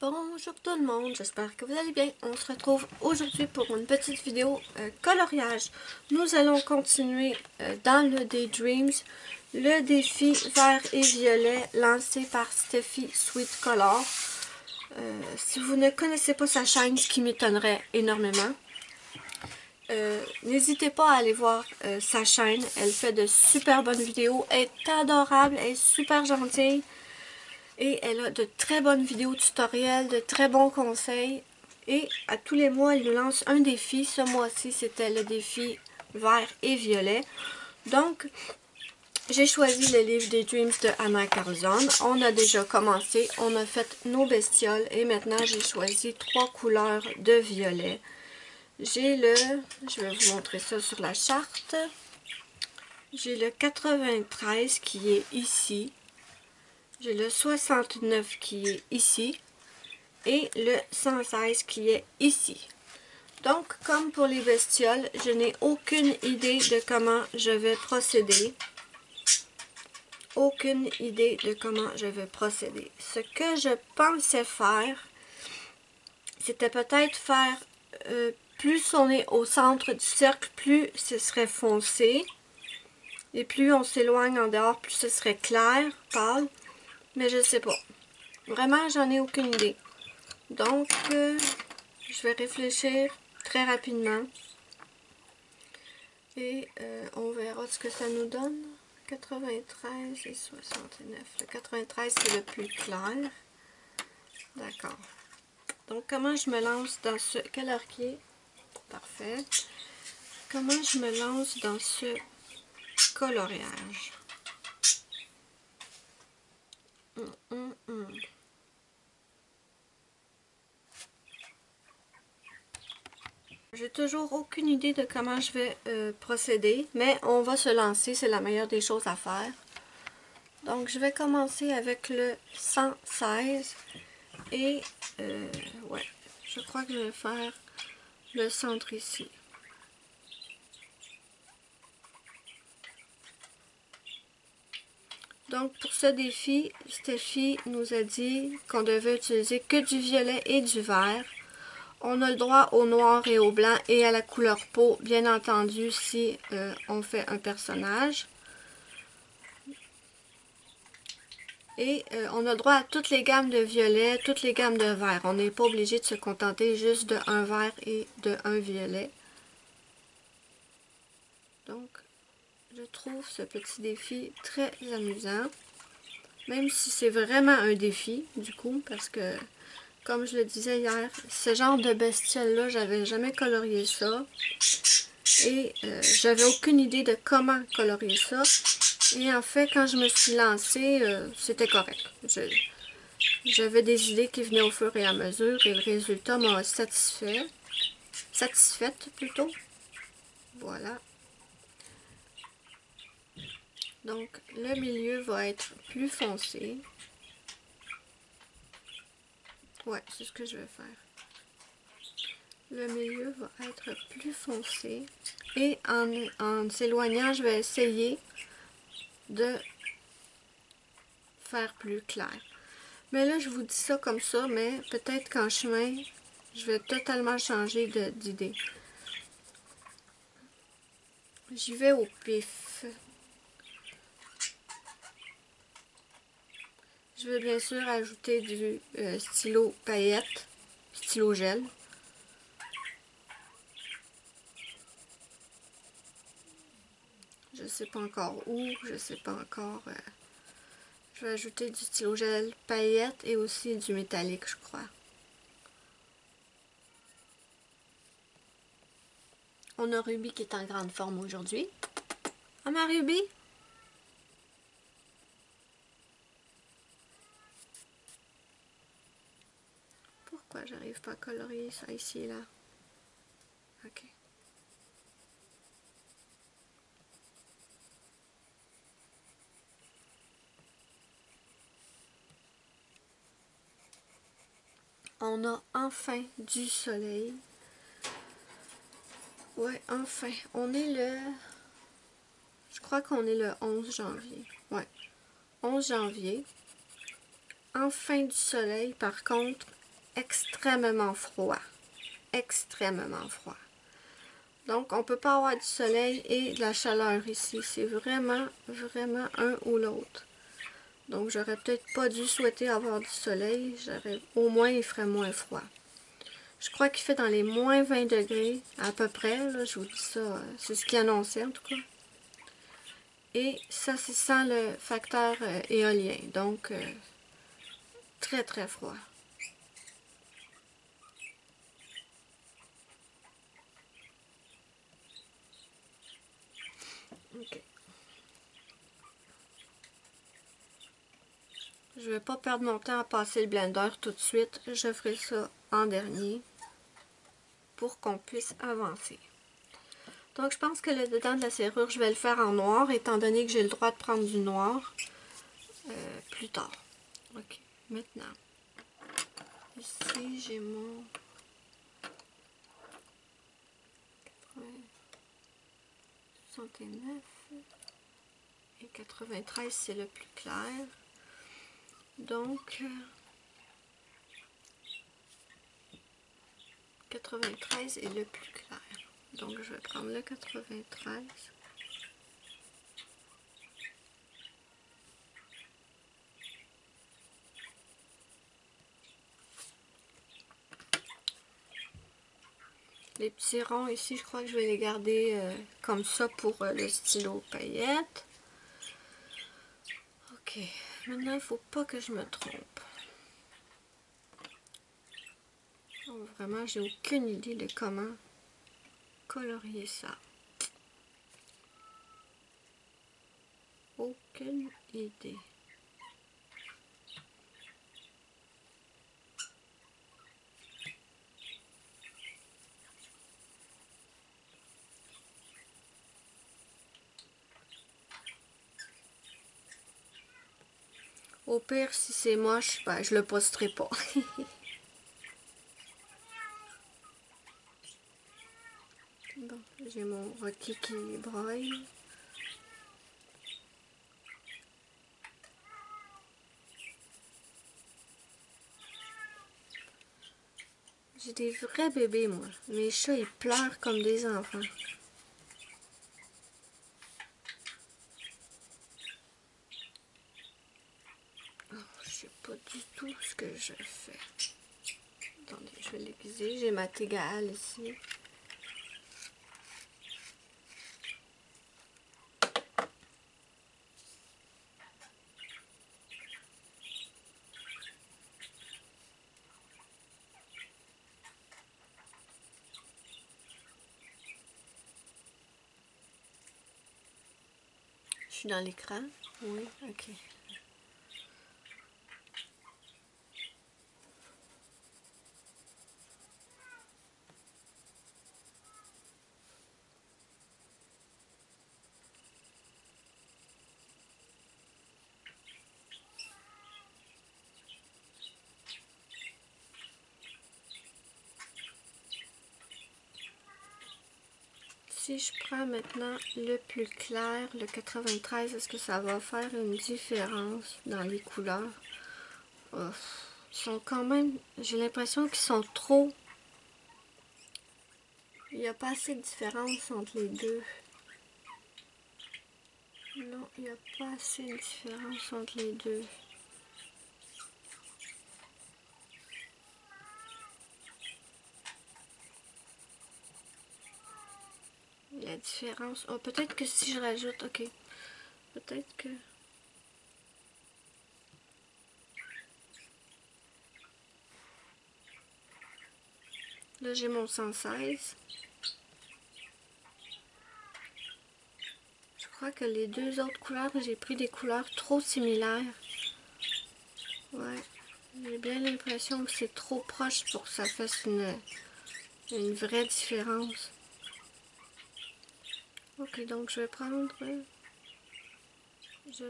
Bonjour tout le monde, j'espère que vous allez bien. On se retrouve aujourd'hui pour une petite vidéo coloriage. Nous allons continuer dans le Daydreams, le défi vert et violet lancé par Steffi Sweet Color. Si vous ne connaissez pas sa chaîne, ce qui m'étonnerait énormément, n'hésitez pas à aller voir sa chaîne. Elle fait de super bonnes vidéos, elle est adorable, elle est super gentille. Et elle a de très bonnes vidéos tutoriels, de très bons conseils. Et à tous les mois, elle nous lance un défi. Ce mois-ci, c'était le défi vert et violet. Donc, j'ai choisi le livre des Dreams de Anna Carlson. On a déjà commencé, on a fait nos bestioles. Et maintenant, j'ai choisi 3 couleurs de violet. J'ai le, je vais vous montrer ça sur la charte. J'ai le 93 qui est ici. J'ai le 69 qui est ici et le 116 qui est ici. Donc, comme pour les bestioles, je n'ai aucune idée de comment je vais procéder. Aucune idée de comment je vais procéder. Ce que je pensais faire, c'était peut-être faire, plus on est au centre du cercle, plus ce serait foncé. Et plus on s'éloigne en dehors, plus ce serait clair, pâle. Mais je sais pas. Vraiment, j'en ai aucune idée. Donc, je vais réfléchir très rapidement. Et on verra ce que ça nous donne. 93 et 69. Le 93, c'est le plus clair. D'accord. Donc, comment je me lance dans ce... Quelle heure qui est? Parfait. Comment je me lance dans ce coloriage? J'ai toujours aucune idée de comment je vais procéder, mais on va se lancer, c'est la meilleure des choses à faire. Donc, je vais commencer avec le 116 et, ouais, je crois que je vais faire le centre ici. Donc, pour ce défi, Steffi nous a dit qu'on devait utiliser que du violet et du vert. On a le droit au noir et au blanc et à la couleur peau, bien entendu, si on fait un personnage. Et on a le droit à toutes les gammes de violet, toutes les gammes de vert. On n'est pas obligé de se contenter juste de un vert et de un violet. Donc, je trouve ce petit défi très amusant. Même si c'est vraiment un défi, du coup, parce que, comme je le disais hier, ce genre de bestiole-là, j'avais jamais colorié ça. Et j'avais aucune idée de comment colorier ça. Et en fait, quand je me suis lancée, c'était correct. J'avais des idées qui venaient au fur et à mesure et le résultat m'a satisfaite plutôt. Voilà. Donc, le milieu va être plus foncé. Ouais, c'est ce que je vais faire. Le milieu va être plus foncé. Et en s'éloignant, je vais essayer de faire plus clair. Mais là, je vous dis ça comme ça, mais peut-être qu'en chemin, je vais totalement changer d'idée. J'y vais au pif. Je vais bien sûr ajouter du stylo paillette, stylo gel. Je sais pas encore où, je sais pas encore. Je vais ajouter du stylo gel paillette et aussi du métallique, je crois. On a Ruby qui est en grande forme aujourd'hui. Ah, ma Ruby! Pourquoi j'arrive pas à colorier ça ici et là? Ok. On a enfin du soleil. Ouais, enfin. On est le... Je crois qu'on est le 11 janvier. Ouais, 11 janvier. Enfin du soleil. Par contre, extrêmement froid. Extrêmement froid. Donc, on ne peut pas avoir du soleil et de la chaleur ici. C'est vraiment, vraiment un ou l'autre. Donc, j'aurais peut-être pas dû souhaiter avoir du soleil. Au moins, il ferait moins froid. Je crois qu'il fait dans les moins 20 degrés, à peu près. Là, je vous dis ça, c'est ce qu'il annonçait en tout cas. Et ça, c'est sans le facteur éolien. Donc, très, très froid. OK. Je ne vais pas perdre mon temps à passer le blender tout de suite. Je ferai ça en dernier pour qu'on puisse avancer. Donc, je pense que le dedans de la serrure, je vais le faire en noir, étant donné que j'ai le droit de prendre du noir plus tard. OK. Maintenant, ici, j'ai mon 69 et 93, c'est le plus clair. Donc, 93 est le plus clair. Donc, je vais prendre le 93. Les petits ronds ici, je crois que je vais les garder comme ça pour le stylo paillettes. Ok, maintenant il ne faut pas que je me trompe. Oh, vraiment, j'ai aucune idée de comment colorier ça. Aucune idée. Au pire, si c'est moche, ben, je le posterai pas. Bon, j'ai mon Rocky qui broye. J'ai des vrais bébés, moi. Mes chats, ils pleurent comme des enfants. Oh, je sais pas du tout ce que je fais. Attendez, je vais l'aiguiser. J'ai ma Tegale ici. Je suis dans l'écran. Oui, ok. Si je prends maintenant le plus clair, le 93, est-ce que ça va faire une différence dans les couleurs? Ils sont quand même, j'ai l'impression qu'ils sont trop... Il n'y a pas assez de différence entre les deux. Non, il n'y a pas assez de différence entre les deux. La différence... Oh, peut-être que si je rajoute... Ok. Peut-être que... Là, j'ai mon 116. Je crois que les deux autres couleurs, j'ai pris des couleurs trop similaires. Ouais. J'ai bien l'impression que c'est trop proche pour que ça fasse une vraie différence. Ok, donc je vais prendre... Je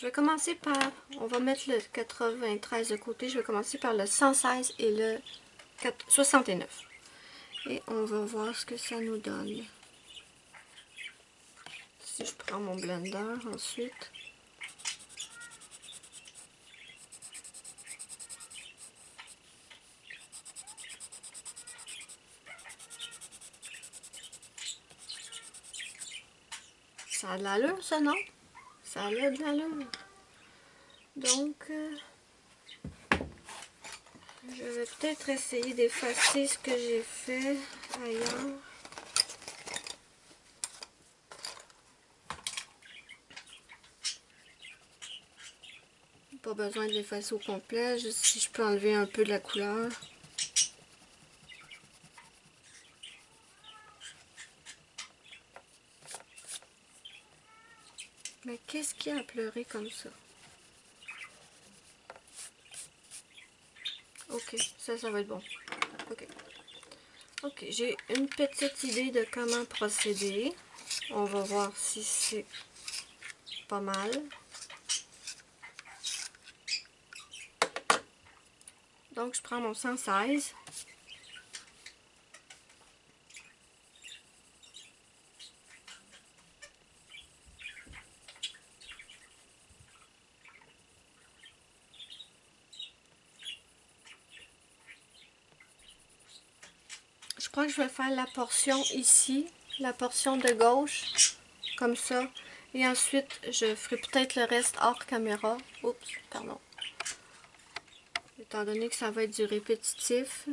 vais commencer par... On va mettre le 93 de côté. Je vais commencer par le 116 et le 69. Et on va voir ce que ça nous donne. Si je prends mon blender ensuite. Je Ça a de l'allure, ça, non? Ça a de l'allure. Donc, je vais peut-être essayer d'effacer ce que j'ai fait ailleurs. Pas besoin de l'effacer au complet, juste si je peux enlever un peu de la couleur. Mais qu'est-ce qu'il y a à pleurer comme ça? Ok, ça va être bon. Ok. Ok, j'ai une petite idée de comment procéder. On va voir si c'est pas mal. Donc, je prends mon 116. Je crois que je vais faire la portion ici, la portion de gauche, comme ça. Et ensuite, je ferai peut-être le reste hors caméra. Oups, pardon. Étant donné que ça va être du répétitif.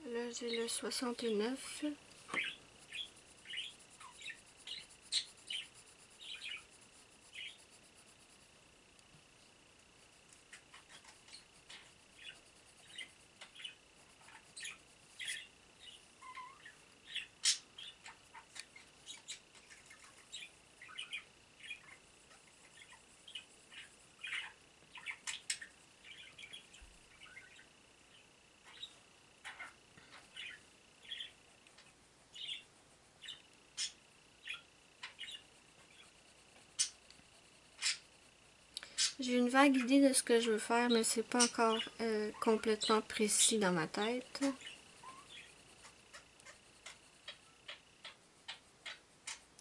Là, j'ai le 69. J'ai une vague idée de ce que je veux faire, mais c'est pas encore complètement précis dans ma tête.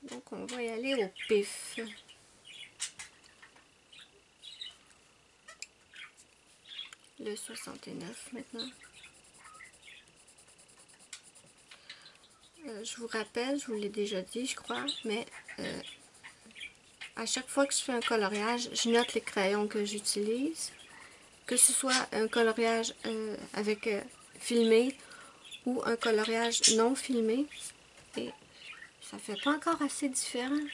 Donc on va y aller au pif. Le 69 maintenant. Je vous rappelle, je vous l'ai déjà dit, je crois, mais à chaque fois que je fais un coloriage, je note les crayons que j'utilise. Que ce soit un coloriage avec filmé ou un coloriage non filmé. Et ça fait pas encore assez différent.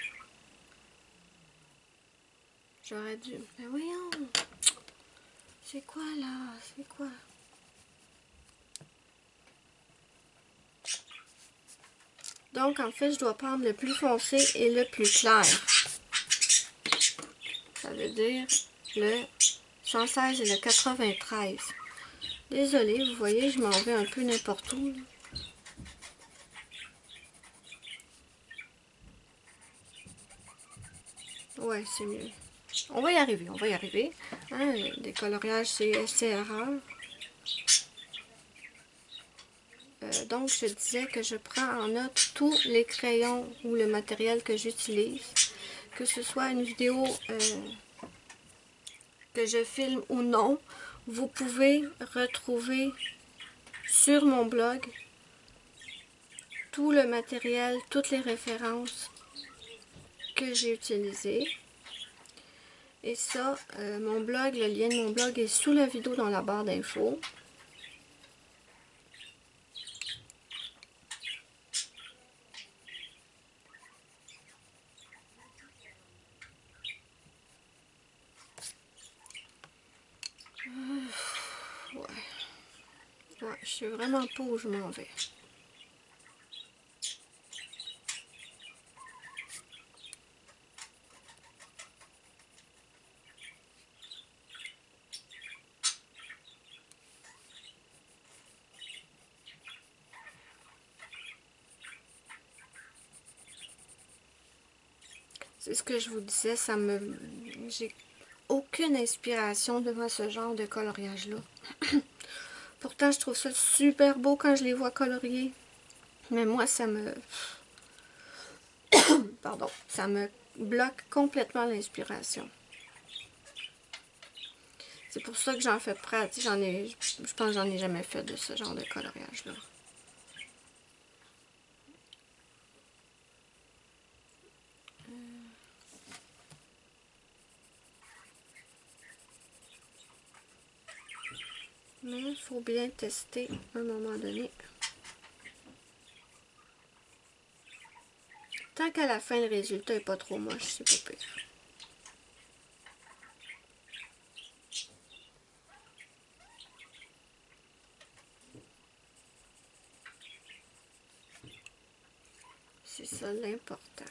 J'aurais dû... Mais voyons! C'est quoi là? C'est quoi? Donc en fait, je dois prendre le plus foncé et le plus clair. Ça veut dire le 116 et le 93. Désolée, vous voyez, je m'en vais un peu n'importe où. Là. Ouais, c'est mieux. On va y arriver, on va y arriver. Hein, des coloriages, c'est SCRA. Donc, je disais que je prends en note tous les crayons ou le matériel que j'utilise. Que ce soit une vidéo que je filme ou non, vous pouvez retrouver sur mon blog tout le matériel, toutes les références que j'ai utilisées. Et ça, mon blog, le lien de mon blog est sous la vidéo dans la barre d'infos. Ouais, je sais vraiment pas où je m'en vais. C'est ce que je vous disais, ça me... aucune inspiration devant ce genre de coloriage-là. Pourtant, je trouve ça super beau quand je les vois coloriés. Mais moi, ça me... Pardon. Ça me bloque complètement l'inspiration. C'est pour ça que j'en fais près. Je pense que j'en ai jamais fait de ce genre de coloriage-là. Mais il faut bien tester à un moment donné. Tant qu'à la fin, le résultat n'est pas trop moche, c'est pas pire. C'est ça l'important.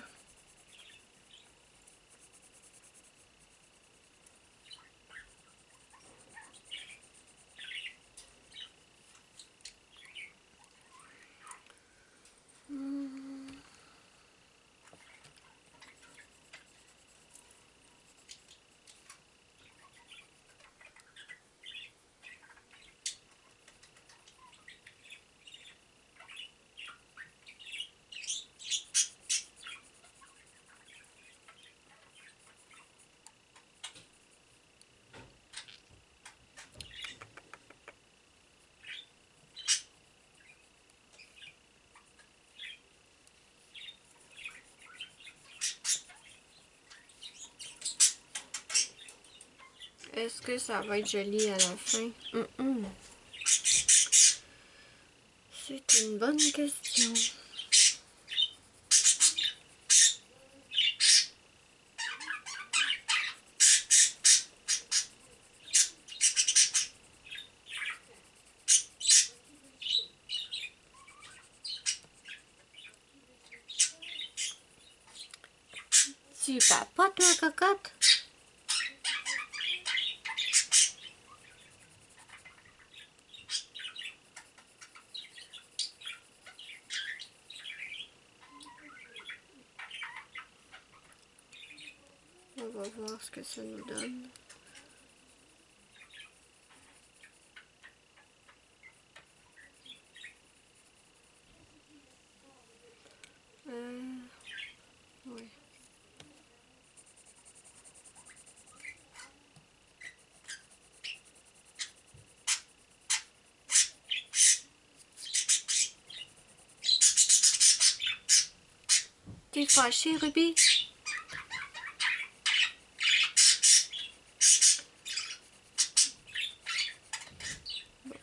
Est-ce que ça va être joli à la fin? C'est une bonne question. Tu papotes, ma cocotte? On va voir ce que ça nous donne. Oui. T'es fâchée, Ruby?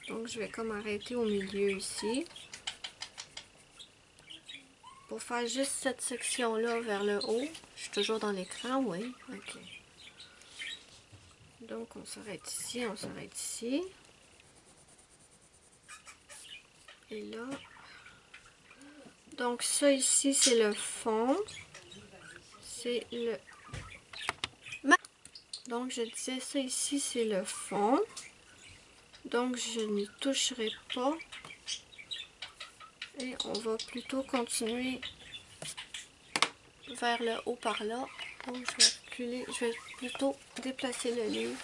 Donc, je vais comme arrêter au milieu ici. Pour faire juste cette section-là vers le haut. Je suis toujours dans l'écran, oui. OK. Donc, on s'arrête ici, on s'arrête ici. Et là... Donc, ça ici, c'est le fond. C'est le... Donc, je disais, ça ici, c'est le fond. Donc, je n'y toucherai pas. Et on va plutôt continuer vers le haut par là. Donc, je vais reculer. Je vais plutôt déplacer le livre.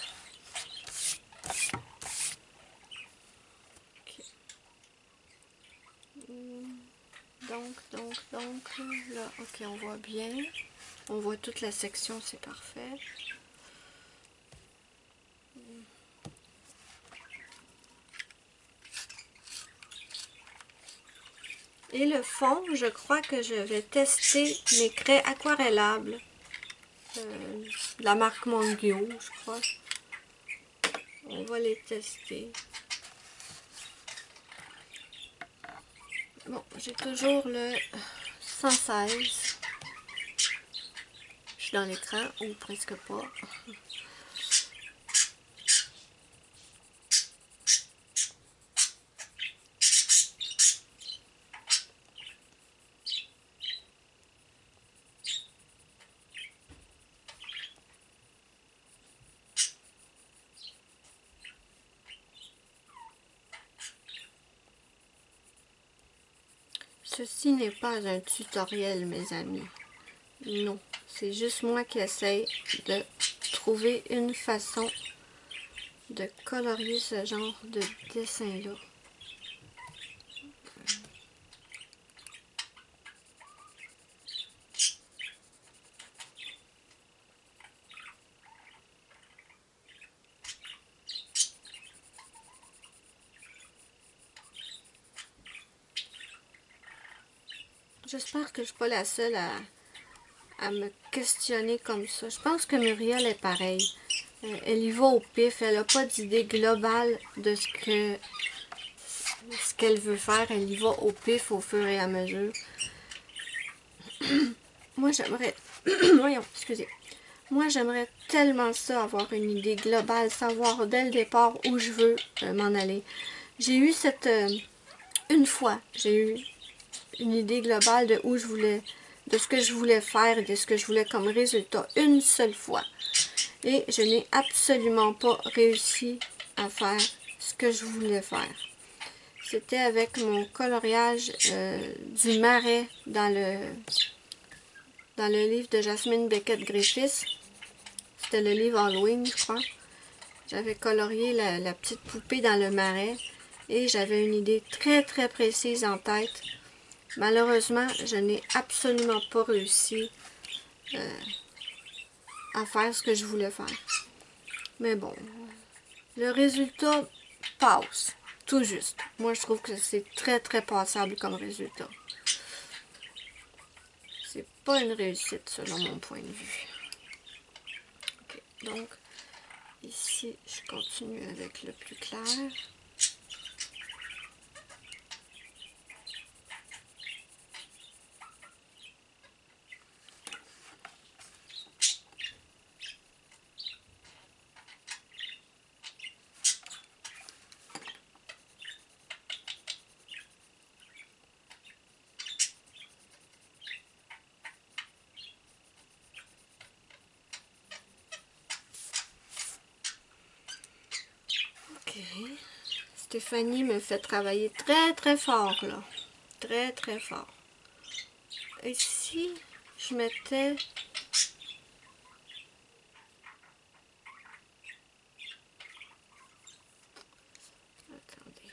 Okay. Donc, là, ok, on voit bien. On voit toute la section, c'est parfait. Et le fond, je crois que je vais tester mes craies aquarellables. La marque Mongyo, je crois. On va les tester. Bon, j'ai toujours le 116. Je suis dans l'écran, ou presque pas. Ceci n'est pas un tutoriel, mes amis. Non, c'est juste moi qui essaye de trouver une façon de colorier ce genre de dessin-là. J'espère que je ne suis pas la seule à me questionner comme ça. Je pense que Muriel est pareille. Elle y va au pif, elle n'a pas d'idée globale de ce qu'elle veut faire. Elle y va au pif au fur et à mesure. Moi, j'aimerais... Voyons, excusez. Moi, j'aimerais tellement ça, avoir une idée globale, savoir dès le départ où je veux m'en aller. J'ai eu cette... une fois, j'ai eu une idée globale de où je voulais, de ce que je voulais faire et de ce que je voulais comme résultat une seule fois. Et je n'ai absolument pas réussi à faire ce que je voulais faire. C'était avec mon coloriage du marais dans le livre de Jasmine Beckett-Griffiths. C'était le livre Halloween, je crois. J'avais colorié la petite poupée dans le marais et j'avais une idée très très précise en tête. Malheureusement, je n'ai absolument pas réussi à faire ce que je voulais faire. Mais bon, le résultat passe, tout juste. Moi, je trouve que c'est très très passable comme résultat. C'est pas une réussite selon mon point de vue. Ok, donc ici, je continue avec le plus clair. Stéphanie me fait travailler très très fort là. Très très fort. Et si je mettais... Attendez.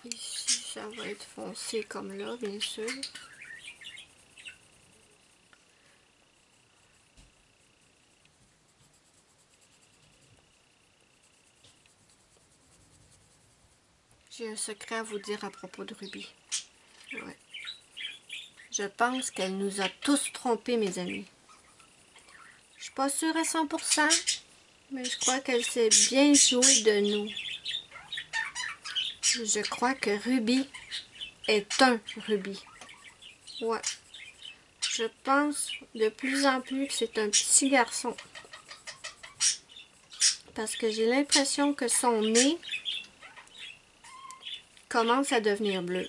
Ici, ça va être foncé comme là, bien sûr. J'ai un secret à vous dire à propos de Ruby. Ouais. Je pense qu'elle nous a tous trompés, mes amis. Je suis pas sûre à 100%, mais je crois qu'elle s'est bien jouée de nous. Je crois que Ruby est un Ruby. Ouais. Je pense de plus en plus que c'est un petit garçon. Parce que j'ai l'impression que son nez commence à devenir bleu.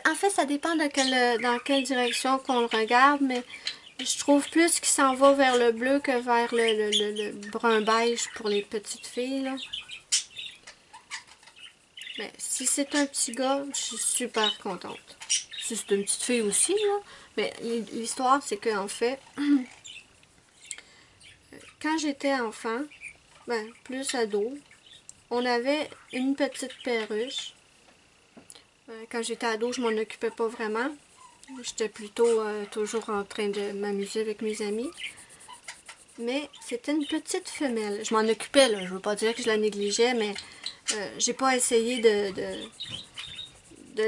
En fait, ça dépend dans quelle direction qu'on le regarde, mais je trouve plus qu'il s'en va vers le bleu que vers le brun beige pour les petites filles, là. Mais si c'est un petit gars, je suis super contente. Si c'est une petite fille aussi, là. Mais l'histoire, c'est qu'en fait, quand j'étais enfant, ben, plus ado, on avait une petite perruche. Quand j'étais ado, je m'en occupais pas vraiment. J'étais plutôt toujours en train de m'amuser avec mes amis. Mais c'était une petite femelle. Je m'en occupais, là. Je veux pas dire que je la négligeais, mais j'ai pas essayé de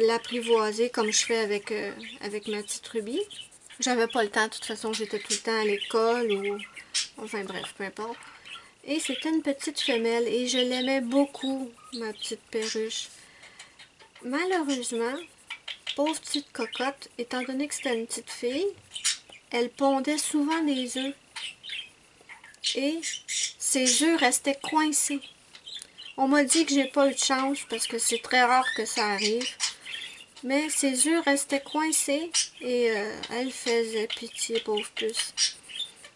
l'apprivoiser comme je fais avec ma petite Ruby. J'avais pas le temps, de toute façon, j'étais tout le temps à l'école ou... Enfin bref, peu importe. Et c'était une petite femelle et je l'aimais beaucoup, ma petite perruche. malheureusement, pauvre petite cocotte, étant donné que c'était une petite fille, elle pondait souvent des œufs. Et ses œufs restaient coincés. On m'a dit que j'ai pas eu de chance parce que c'est très rare que ça arrive. Mais ses œufs restaient coincés et elle faisait pitié, pauvre puce.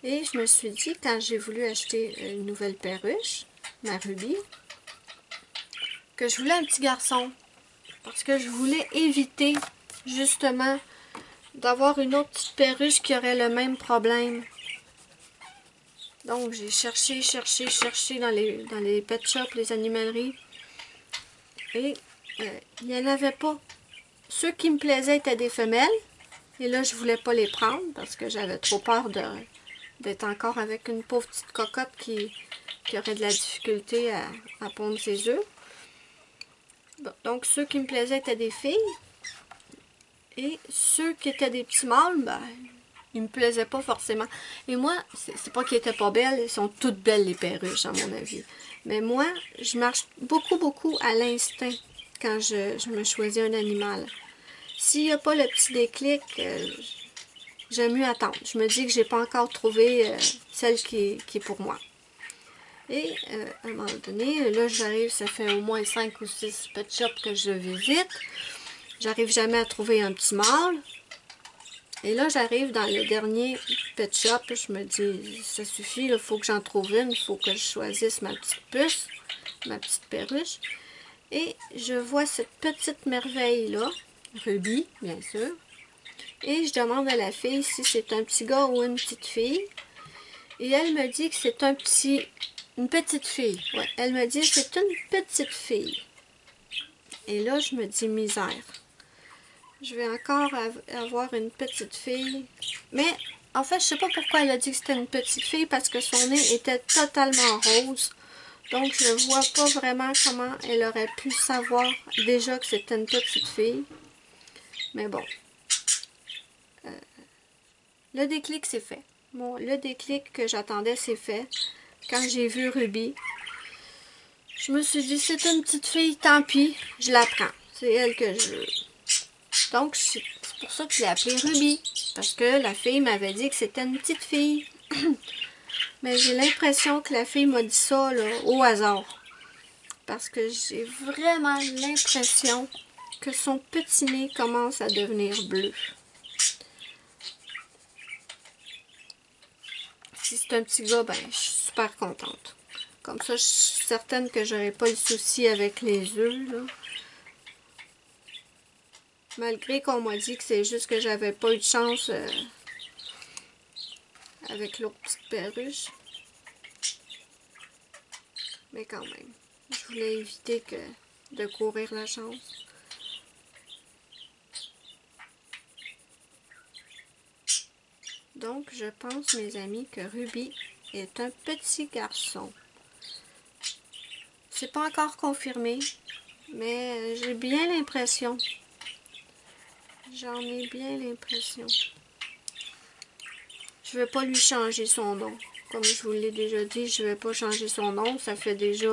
Et je me suis dit, quand j'ai voulu acheter une nouvelle perruche, ma Ruby, que je voulais un petit garçon. Parce que je voulais éviter, justement, d'avoir une autre petite perruche qui aurait le même problème. Donc, j'ai cherché dans les pet shops, les animaleries. Et il n'y en avait pas. Ceux qui me plaisaient étaient des femelles. Et là, je voulais pas les prendre parce que j'avais trop peur d'être encore avec une pauvre petite cocotte qui aurait de la difficulté à pondre ses œufs. Bon, donc, ceux qui me plaisaient étaient des filles. Et ceux qui étaient des petits mâles, ben, ils me plaisaient pas forcément. Et moi, c'est pas qu'ils étaient pas belles, elles sont toutes belles les perruches, à mon avis. Mais moi, je marche beaucoup à l'instinct quand je me choisis un animal. S'il n'y a pas le petit déclic, j'aime mieux attendre. Je me dis que j'ai pas encore trouvé celle qui est pour moi. Et à un moment donné, là j'arrive, ça fait au moins 5 ou 6 pet shops que je visite. J'arrive jamais à trouver un petit mâle. Et là, j'arrive dans le dernier pet shop. Je me dis, ça suffit, il faut que j'en trouve une. Il faut que je choisisse ma petite puce, ma petite perruche. Et je vois cette petite merveille-là, Ruby, bien sûr. Et je demande à la fille si c'est un petit gars ou une petite fille. Et elle me dit que c'est une petite fille. Ouais, elle me dit que c'est une petite fille. Et là, je me dis, misère. Je vais encore avoir une petite fille. Mais, en fait, je sais pas pourquoi elle a dit que c'était une petite fille, parce que son nez était totalement rose. Donc, je vois pas vraiment comment elle aurait pu savoir déjà que c'était une petite fille. Mais bon. Le déclic, c'est fait. Bon, le déclic que j'attendais, c'est fait. Quand j'ai vu Ruby, je me suis dit, c'est une petite fille, tant pis, je la prends. C'est elle que je veux. Donc, c'est pour ça que je l'ai appelée Ruby. Parce que la fille m'avait dit que c'était une petite fille. Mais j'ai l'impression que la fille m'a dit ça là, au hasard. Parce que j'ai vraiment l'impression que son petit nez commence à devenir bleu. Si c'est un petit gars, ben, je suis super contente. Comme ça, je suis certaine que j'aurai pas le souci avec les œufs, là. Malgré qu'on m'a dit que c'est juste que j'avais pas eu de chance avec l'autre petite perruche. Mais quand même, je voulais éviter de courir la chance. Donc, je pense, mes amis, que Ruby est un petit garçon. C'est pas encore confirmé, mais j'ai bien l'impression. J'en ai bien l'impression. Je vais pas lui changer son nom. Comme je vous l'ai déjà dit, je vais pas changer son nom. Ça fait déjà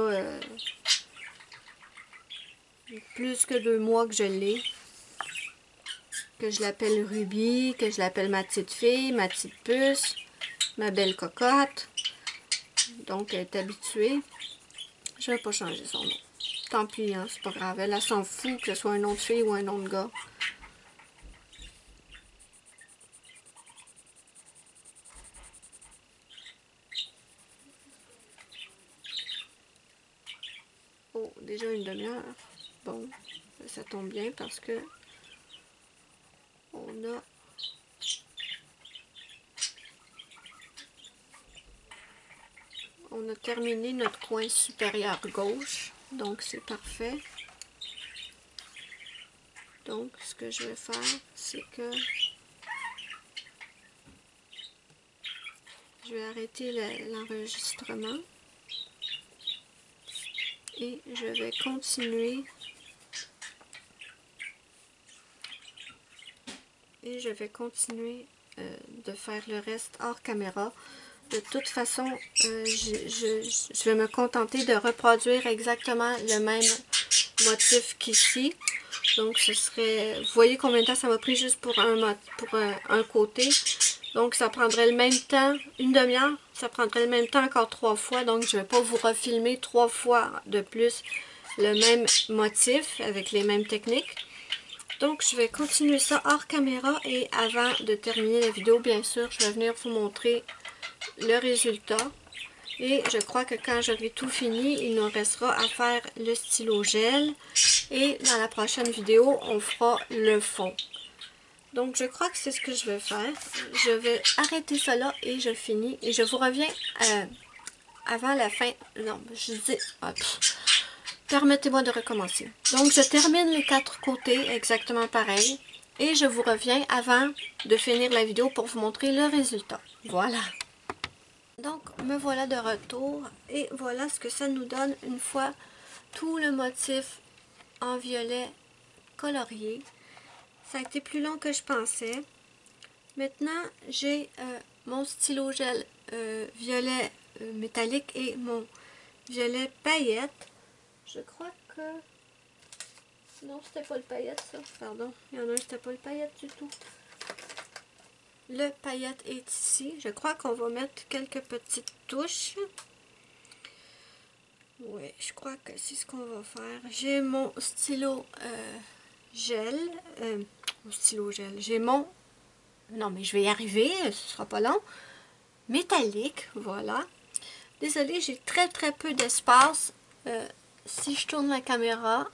plus que 2 mois que je l'ai. Que je l'appelle Ruby, que je l'appelle ma petite fille, ma petite puce, ma belle cocotte. Donc, elle est habituée. Je vais pas changer son nom. Tant pis, hein, c'est pas grave. Elle s'en fout que ce soit un nom de fille ou un nom de gars. Oh, déjà une demi-heure. Bon, ça tombe bien parce que on a terminé notre coin supérieur gauche. Donc, c'est parfait. Donc, ce que je vais faire, c'est que je vais arrêter l'enregistrement. Et je vais continuer. De faire le reste hors caméra. De toute façon, je vais me contenter de reproduire exactement motif qu'ici. Donc ce serait, vous voyez combien de temps ça m'a pris juste pour un côté. Donc ça prendrait le même temps, une demi-heure, ça prendrait le même temps encore 3 fois. Donc je ne vais pas vous refilmer 3 fois de plus le même motif avec les mêmes techniques. Donc je vais continuer ça hors caméra et avant de terminer la vidéo, bien sûr, je vais venir vous montrer le résultat. Et je crois que quand j'aurai tout fini, il nous restera à faire le stylo gel. Et dans la prochaine vidéo, on fera le fond. Donc je crois que c'est ce que je vais faire. Je vais arrêter ça là et je finis. Et je vous reviens avant la fin. Non, je dis... permettez-moi de recommencer. Donc je termine les 4 côtés exactement pareil. Et je vous reviens avant de finir la vidéo pour vous montrer le résultat. Voilà. Donc, me voilà de retour et voilà ce que ça nous donne une fois tout le motif en violet colorié. Ça a été plus long que je pensais. Maintenant, j'ai mon stylo gel violet métallique et mon violet paillette. Je crois que... Non, c'était pas le paillette ça, pardon. Il y en a un, c'était pas le paillette du tout. Le paillette est ici. Je crois qu'on va mettre quelques petites touches. Oui, je crois que c'est ce qu'on va faire. J'ai mon stylo gel. Mon stylo gel. J'ai mon... Non, mais je vais y arriver. Ce sera pas long. Métallique, voilà. Désolée, j'ai très très peu d'espace. Si je tourne la caméra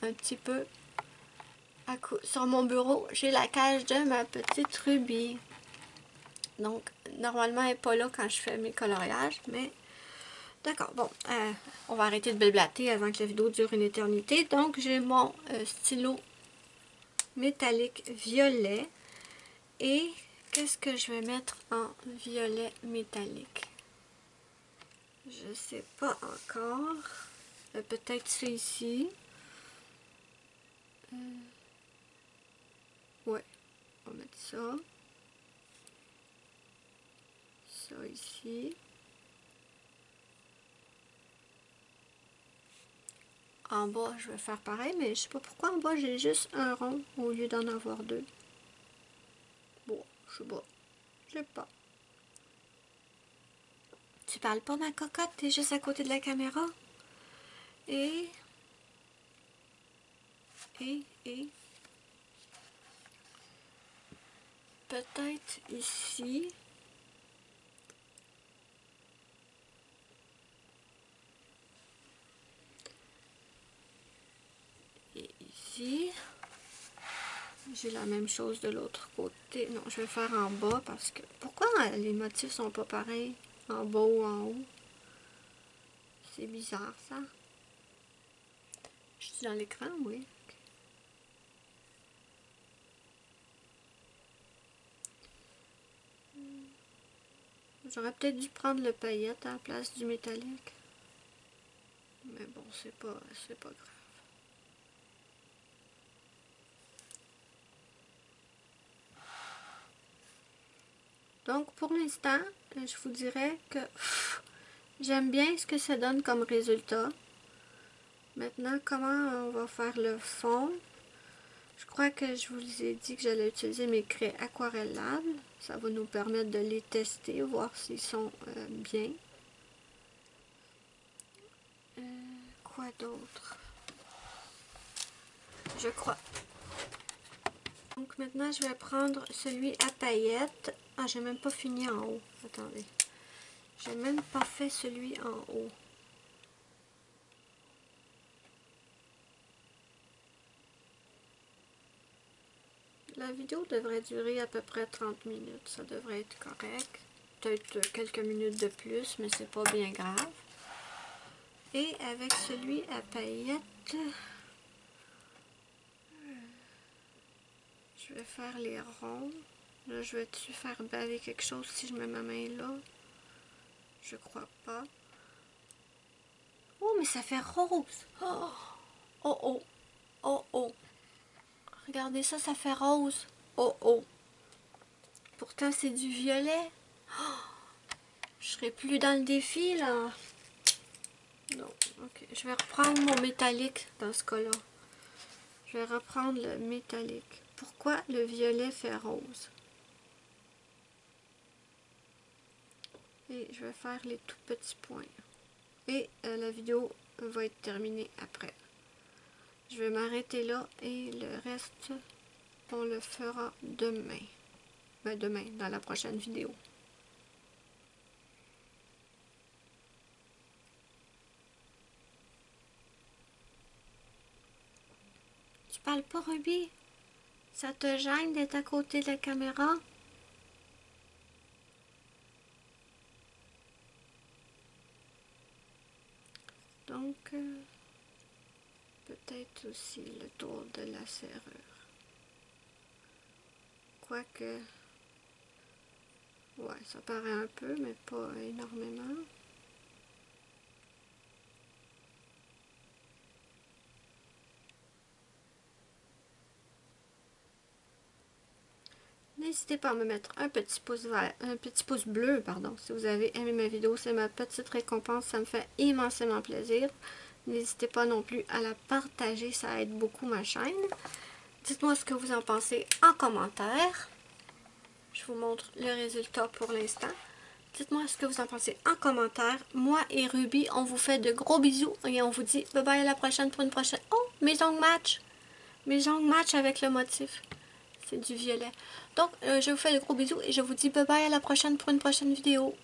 un petit peu sur mon bureau, j'ai la cage de ma petite Ruby. Donc, normalement, elle n'est pas là quand je fais mes coloriages, mais... D'accord, bon, on va arrêter de blablater avant que la vidéo dure une éternité. Donc, j'ai mon stylo métallique violet. Et qu'est-ce que je vais mettre en violet métallique? Je sais pas encore. Peut-être c'est ici. Ouais, on va mettre ça. Ça ici. En bas, je vais faire pareil, mais je sais pas pourquoi en bas, j'ai juste un rond au lieu d'en avoir 2. Bon, je sais pas. Je sais pas. Tu parles pas, ma cocotte? T'es juste à côté de la caméra. Et... peut-être ici. Et ici. J'ai la même chose de l'autre côté. Non, je vais faire en bas parce que... Pourquoi les motifs sont pas pareils en bas ou en haut? C'est bizarre, ça. Je suis dans l'écran, oui. J'aurais peut-être dû prendre le paillette à la place du métallique. Mais bon, c'est pas grave. Donc, pour l'instant, je vous dirais que j'aime bien ce que ça donne comme résultat. Maintenant, comment on va faire le fond? Je crois que je vous ai dit que j'allais utiliser mes craies aquarellables. Ça va nous permettre de les tester, voir s'ils sont bien. Quoi d'autre? Je crois. Donc maintenant, je vais prendre celui à paillettes. Ah, j'ai même pas fini en haut. Attendez. J'ai même pas fait celui en haut. La vidéo devrait durer à peu près 30 minutes. Ça devrait être correct. Peut-être quelques minutes de plus, mais c'est pas bien grave. Et avec celui à paillettes, je vais faire les ronds. Là, je vais-tu faire baver quelque chose si je mets ma main là? Je crois pas. Oh, mais ça fait rose! Oh, oh, oh, oh, oh. Regardez ça, ça fait rose. Oh, oh. Pourtant, c'est du violet. Oh, je serai plus dans le défi, là. Non, ok. je vais reprendre mon métallique dans ce cas-là. Je vais reprendre le métallique. Pourquoi le violet fait rose? Et je vais faire les tout petits points. Et la vidéo va être terminée après. Je vais m'arrêter là et le reste, on le fera demain. Ben demain, dans la prochaine vidéo. Tu parles pas, Ruby? Ça te gêne d'être à côté de la caméra? Donc, peut-être aussi le tour de la serrure. Quoique, ouais, ça paraît un peu, mais pas énormément. N'hésitez pas à me mettre un petit pouce vert, un petit pouce bleu, pardon, si vous avez aimé ma vidéo. C'est ma petite récompense, ça me fait immensément plaisir. N'hésitez pas non plus à la partager, ça aide beaucoup ma chaîne. Dites-moi ce que vous en pensez en commentaire. Je vous montre le résultat pour l'instant. Dites-moi ce que vous en pensez en commentaire. Moi et Ruby, on vous fait de gros bisous et on vous dit bye bye à la prochaine pour une prochaine. Oh, mes ongles match! Mes ongles match avec le motif. C'est du violet. Donc, je vous fais de gros bisous et je vous dis bye bye à la prochaine pour une prochaine vidéo.